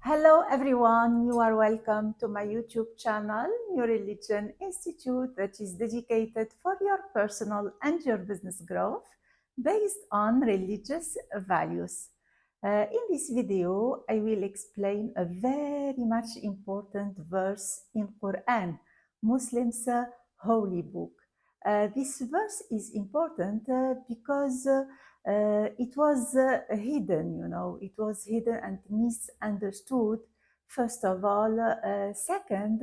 Hello everyone, you are welcome to my YouTube channel, New Religion Institute, that is dedicated for your personal and your business growth based on religious values. In this video, I will explain a very much important verse in Quran, Muslims' holy book. This verse is important because it was hidden, it was hidden and misunderstood, first of all. Second,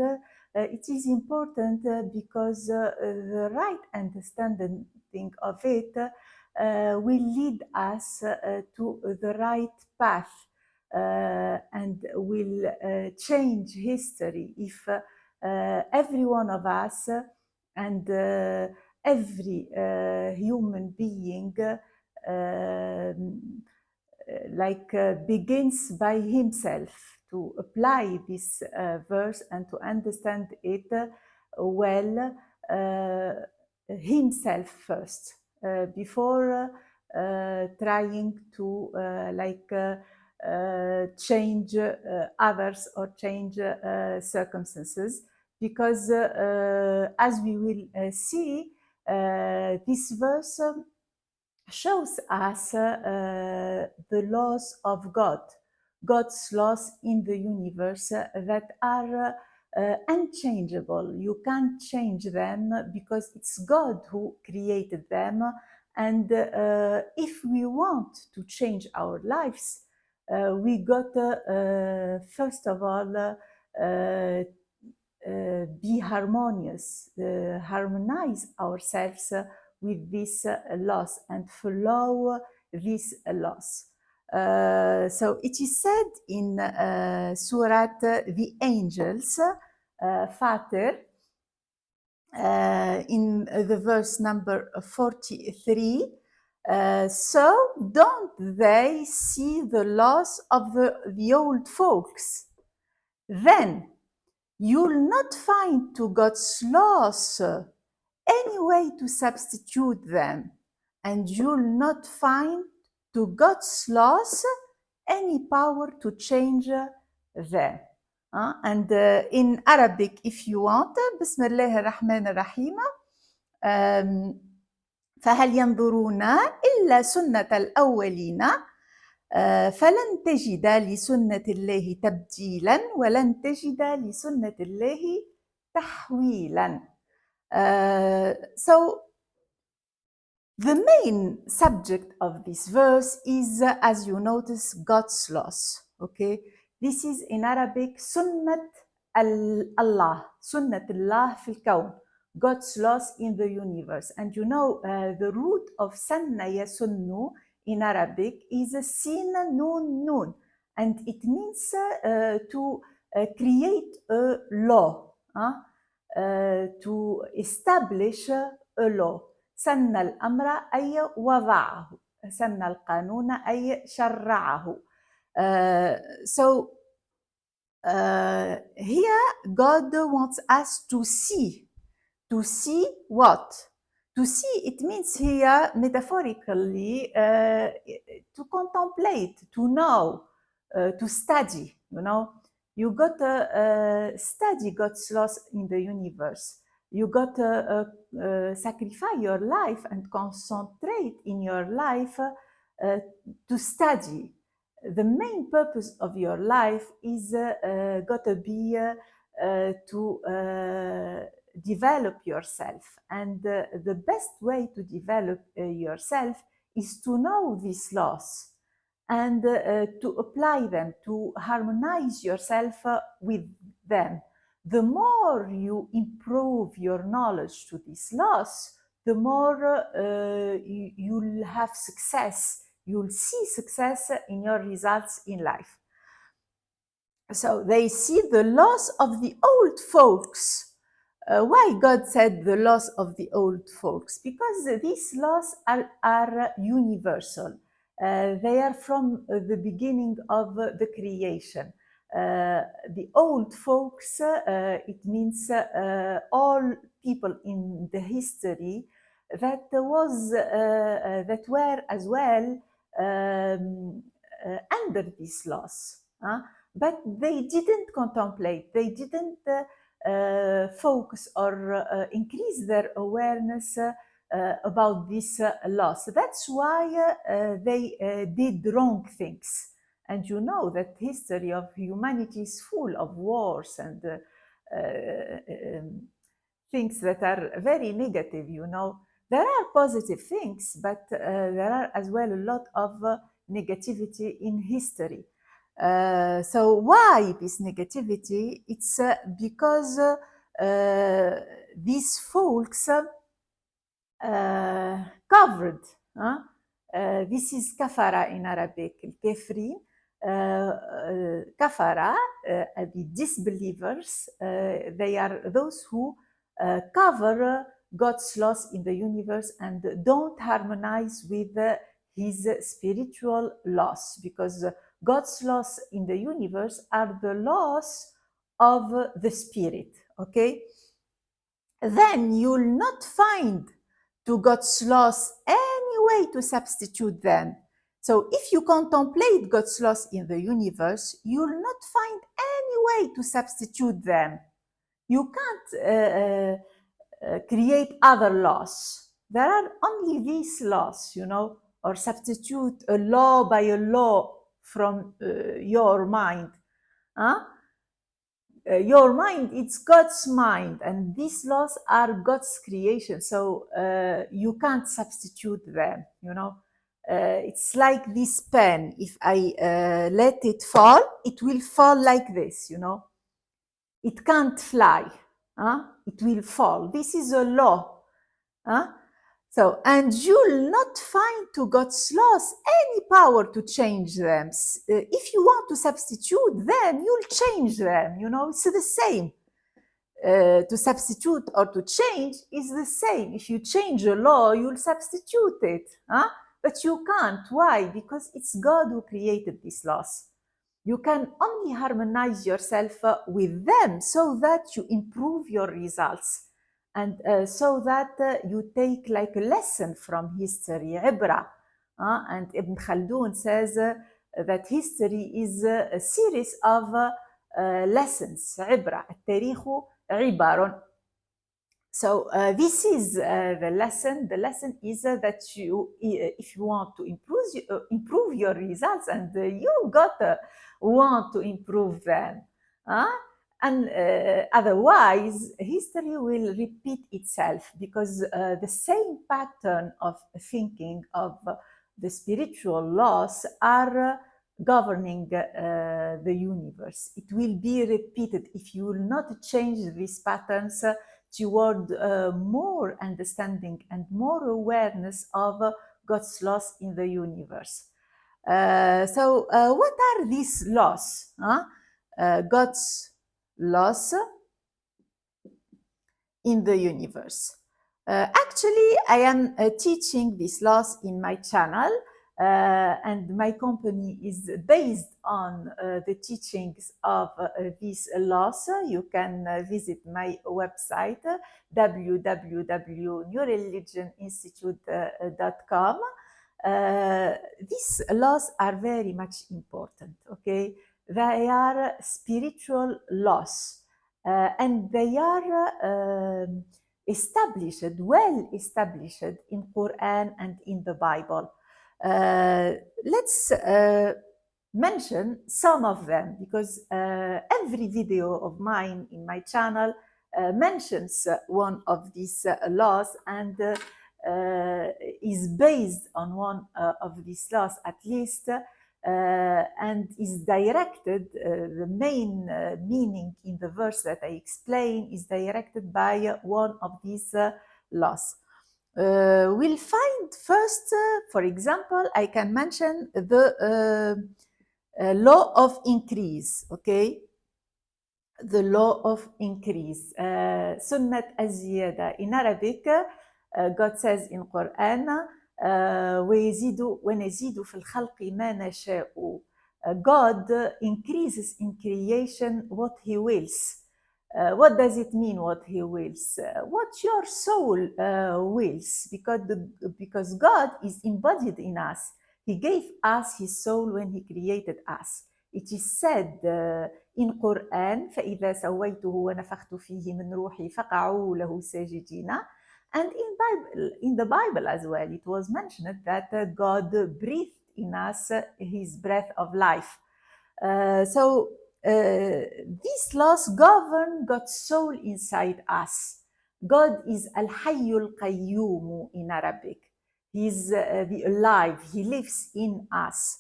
it is important because the right understanding of it will lead us to the right path and will change history if every one of us and every human being begins by himself to apply this verse and to understand it well himself first before trying to change others or change circumstances, because as we will see, this verse shows us the laws of God, God's laws in the universe that are unchangeable. You can't change them because it's God who created them. And if we want to change our lives, we got first of all be harmonious, harmonize ourselves with these laws and follow these laws. So it is said in Surah The Angels, Fatir, in the verse number 43, so don't they see the laws of the old folks? Then you'll not find to God's laws any way to substitute them, and you'll not find to God's laws any power to change them. And in Arabic, if you want, بسم الله الرحمن الرحيم. فهل ينظرون إلا سنة الأولين فلن تجد لسنة الله تبديلا ولن تجد لسنة الله تحويلا. So the main subject of this verse is, as you notice, God's laws. Okay, this is in Arabic Sunnat Allah, Sunnat Allah fil kawn, God's laws in the universe. And you know, the root of Sanna yasunnu in Arabic is sin nun nun, and it means to create a law, to establish a law. سن الأمر أي وضعه، سن القانون أي شرعه. So here God wants us to see what? To see, it means here metaphorically to contemplate, to know, to study. You got to study God's laws in the universe. You got to sacrifice your life and concentrate in your life to study. The main purpose of your life is got to be to develop yourself. And the best way to develop yourself is to know these laws and to apply them, to harmonize yourself with them. The more you improve your knowledge to these laws, the more you'll have success. You'll see success in your results in life. So they see the laws of the old folks. Why God said the laws of the old folks? Because these laws are universal. They are from the beginning of the creation. The old folks, it means all people in the history that that were as well under these laws. but they didn't contemplate, they didn't focus or increase their awareness about this loss. That's why they did wrong things. And you know that history of humanity is full of wars and things that are very negative, you know. There are positive things, but there are as well a lot of negativity in history. So why this negativity? It's because these folks covered. This is kafara in Arabic, الكافرين. Kafara, the disbelievers, they are those who cover God's laws in the universe and don't harmonize with his spiritual laws, because God's laws in the universe are the laws of the spirit, okay? Then you'll not find to God's laws any way to substitute them. So if you contemplate God's laws in the universe, you'll not find any way to substitute them. You can't create other laws. There are only these laws, you know, or substitute a law by a law from your mind. Huh? Your mind, it's God's mind, and these laws are God's creation, so you can't substitute them, you know. It's like this pen. If I let it fall, it will fall like this, you know. It can't fly. It will fall. This is a law. So, and you'll not find to God's laws any power to change them. If you want to substitute them, you'll change them. You know, it's the same. To substitute or to change is the same. If you change a law, you'll substitute it. But you can't. Why? Because it's God who created these laws. You can only harmonize yourself with them so that you improve your results, and so that you take like a lesson from history, عبرة. And Ibn Khaldun says that history is a series of lessons. عبرة. التاريخ عبر. So this is the lesson. The lesson is that you, if you want to improve your results, and you gotta want to improve them, and otherwise history will repeat itself, because the same pattern of thinking of the spiritual laws are governing the universe. It will be repeated if you will not change these patterns toward more understanding and more awareness of God's laws in the universe. So what are these laws? God's laws in the universe. Actually, I am teaching these laws in my channel, and my company is based on the teachings of these laws. You can visit my website, www.newreligioninstitute.com. These laws are very much important, okay? They are spiritual laws, and they are established, well established in Quran and in the Bible. Let's mention some of them, because every video of mine in my channel mentions one of these laws, and is based on one of these laws at least, and is directed, the main meaning in the verse that I explain is directed by one of these laws. We'll find first, for example, I can mention the law of increase, okay? The law of increase. Sunnat az-ziyada. In Arabic, God says in Quran, ويزيد ونزيد في الخلق ما نشاء. God increases in creation what he wills. What does it mean, what he wills? What your soul wills, because God is embodied in us. He gave us his soul when he created us. It is said in Quran فإذا سويته ونفخت فيه من روحي فقعوا له ساجدين. And in the Bible as well, it was mentioned that God breathed in us his breath of life. So these laws govern God's soul inside us. God is Al-Hayyul Qayyum in Arabic. He's the alive. He lives in us.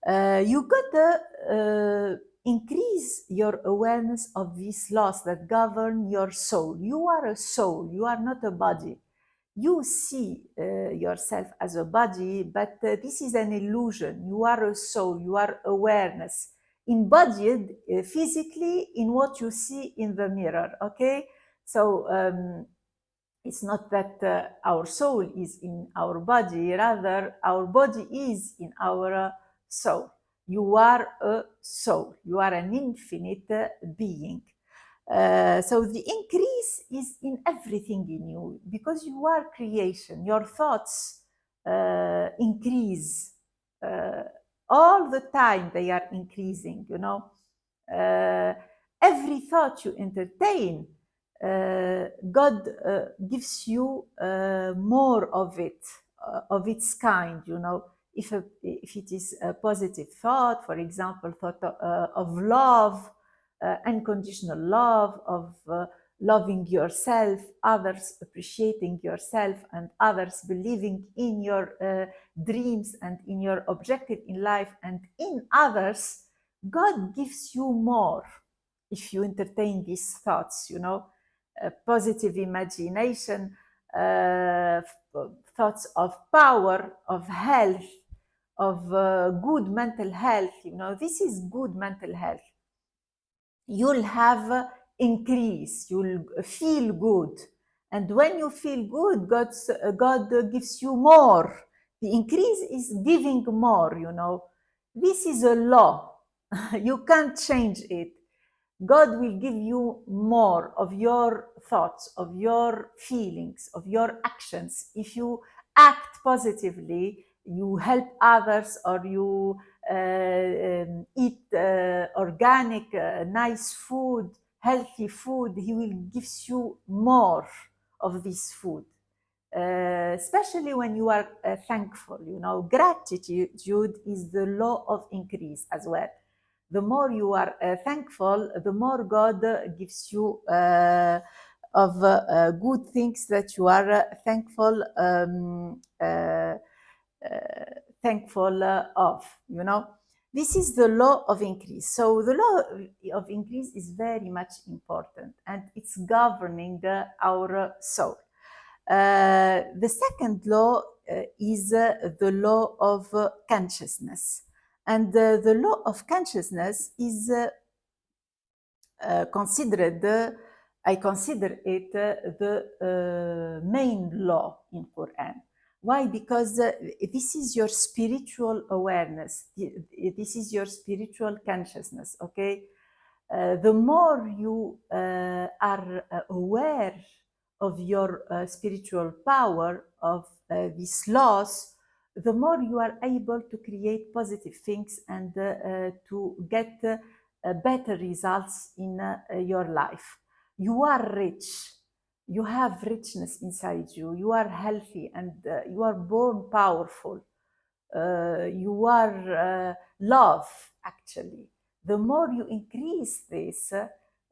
You gotta increase your awareness of these laws that govern your soul. You are a soul. You are not a body. You see yourself as a body, but this is an illusion. You are a soul. You are awareness embodied physically in what you see in the mirror. Okay, so it's not that our soul is in our body, rather our body is in our soul. You are a soul. You are an infinite being. So the increase is in everything in you because you are creation. Your thoughts increase all the time. They are increasing, you know. Every thought you entertain, God gives you more of it, of its kind, you know. If it is a positive thought, for example, thought of love, unconditional love, of loving yourself, others appreciating yourself, and others believing in your dreams and in your objective in life and in others, God gives you more if you entertain these thoughts, you know, positive imagination, thoughts of power, of health, of good mental health, you know, this is good mental health. You'll have increase, you'll feel good. And when you feel good, God gives you more. The increase is giving more, you know. This is a law. You can't change it. God will give you more of your thoughts, of your feelings, of your actions. If you act positively, you help others, or you eat organic, nice food, healthy food, He will give you more of this food. Especially when you are thankful, you know, gratitude is the law of increase as well. The more you are thankful, the more God gives you of good things that you are thankful of, you know. This is the law of increase. So the law of increase is very much important, and it's governing our soul. The second law is the law of consciousness. And the law of consciousness is considered, I consider it the main law in Quran. Why? Because this is your spiritual awareness. This is your spiritual consciousness, okay? The more you are aware of your spiritual power, of these laws, the more you are able to create positive things and to get better results in your life. You are rich. You have richness inside you. You are healthy, and you are born powerful. You are love, actually. The more you increase this,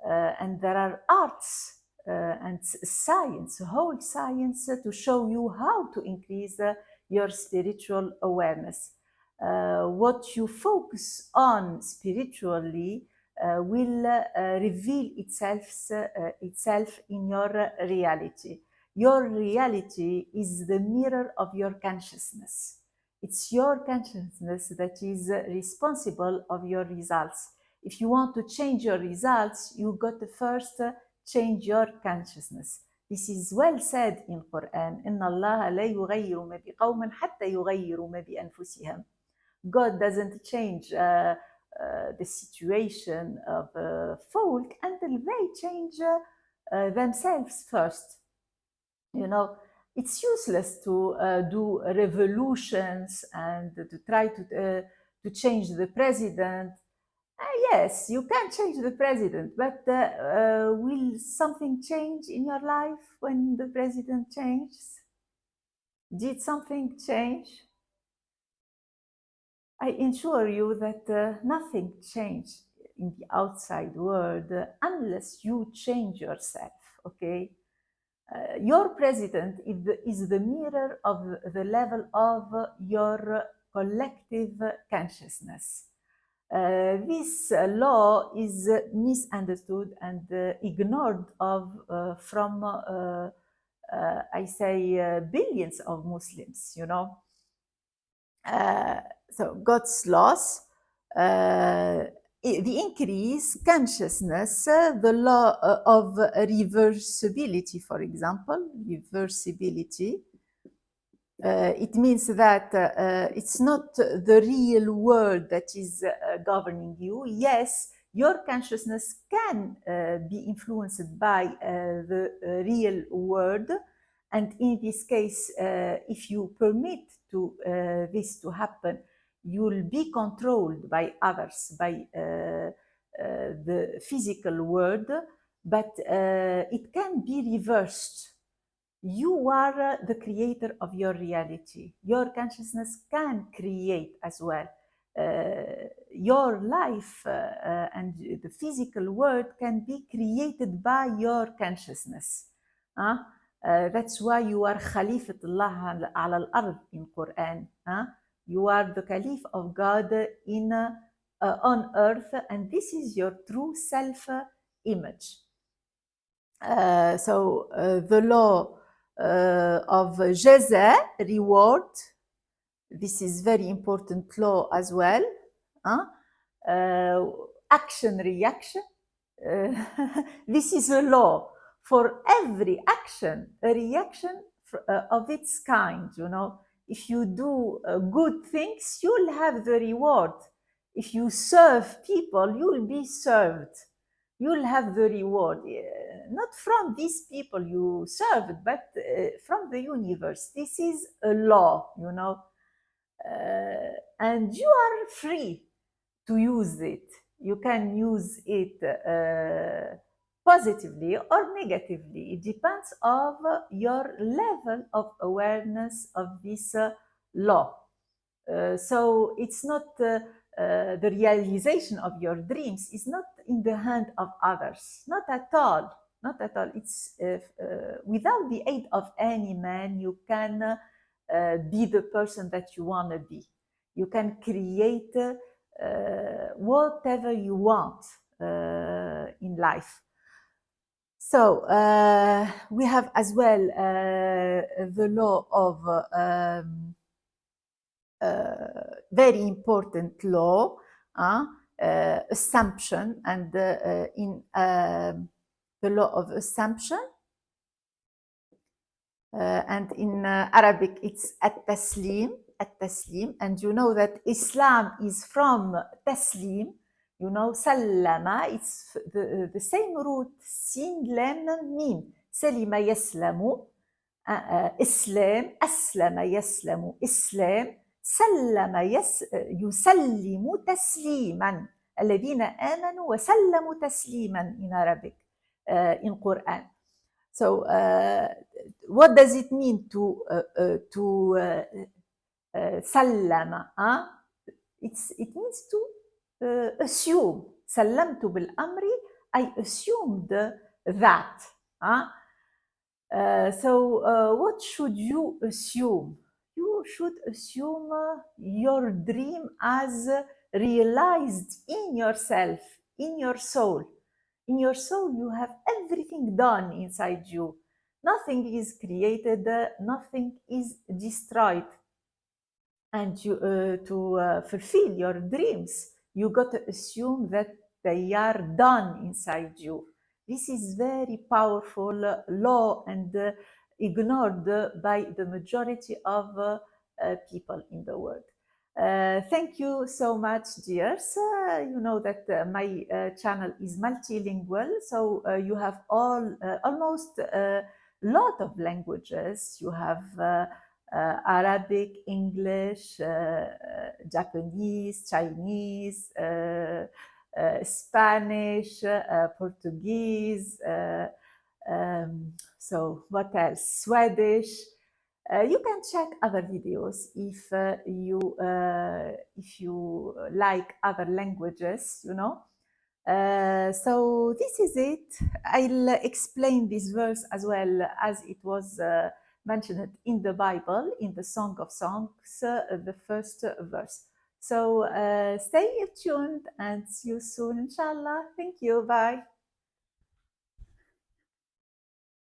and there are arts and science, whole science to show you how to increase your spiritual awareness. What you focus on spiritually will reveal itself in your reality. Your reality is the mirror of your consciousness. It's your consciousness that is responsible of your results. If you want to change your results, you got to first change your consciousness. This is well said in Quran. إن الله لا يغير ما بقوم حتى يغيروا ما بأنفسهم. God doesn't change the situation of folk until they change themselves first. You know, it's useless to do revolutions and to try to change the president. Yes, you can change the president, but will something change in your life when the president changes? Did something change? I assure you that nothing changed in the outside world unless you change yourself, okay? Your president is the mirror of the level of your collective consciousness. This law is misunderstood and ignored from, I say, billions of Muslims, you know. So God's laws, the increase consciousness, the law of reversibility, for example, reversibility. It means that it's not the real world that is governing you. Yes, your consciousness can be influenced by the real world. And in this case, if you permit this to happen, you'll be controlled by others, by the physical world, but it can be reversed. You are the creator of your reality. Your consciousness can create as well. Your life and the physical world can be created by your consciousness. That's why you are Khalifatullah ala al-ard in Quran. You are the Caliph of God on earth, and this is your true self-image. So the law of jaza, reward, this is very important law as well. Action, reaction, this is a law. For every action, a reaction of its kind, you know. If you do good things, you'll have the reward. If you serve people, you'll be served. You'll have the reward, not from these people you served, but from the universe. This is a law, you know, and you are free to use it. You can use it positively or negatively. It depends on your level of awareness of this law. So it's not the realization of your dreams is not in the hand of others, not at all, not at all. It's without the aid of any man, you can be the person that you want to be. You can create whatever you want in life. So we have as well the law of very important law, assumption, and in the law of assumption, and in Arabic it's at-taslim, and you know that Islam is from taslim, you know, sallama, it's the same root, sin, lam, mim, salima yaslamu, إسلام أسلم يسلم إسلام سلم يسلم تسليما الذين آمنوا وسلموا تسليما in Arabic in Quran. So what does it mean to سلم? It means to assume. سلمت بالأمر, I assumed that. So what should you assume? You should assume your dream as realized in yourself, in your soul. In your soul, you have everything done inside you. Nothing is created, nothing is destroyed. And to fulfill your dreams, you got to assume that they are done inside you. This is very powerful law and ignored by the majority of people in the world. Thank you so much, dears. You know that my channel is multilingual, so you have almost a lot of languages. You have Arabic, English, Japanese, Chinese, Spanish, Portuguese, so what else? Swedish. You can check other videos if you like other languages, you know. So this is it. I'll explain this verse as well as it was mentioned in the Bible, in the Song of Songs, the first verse. So stay tuned and see you soon, inshallah. Thank you. Bye.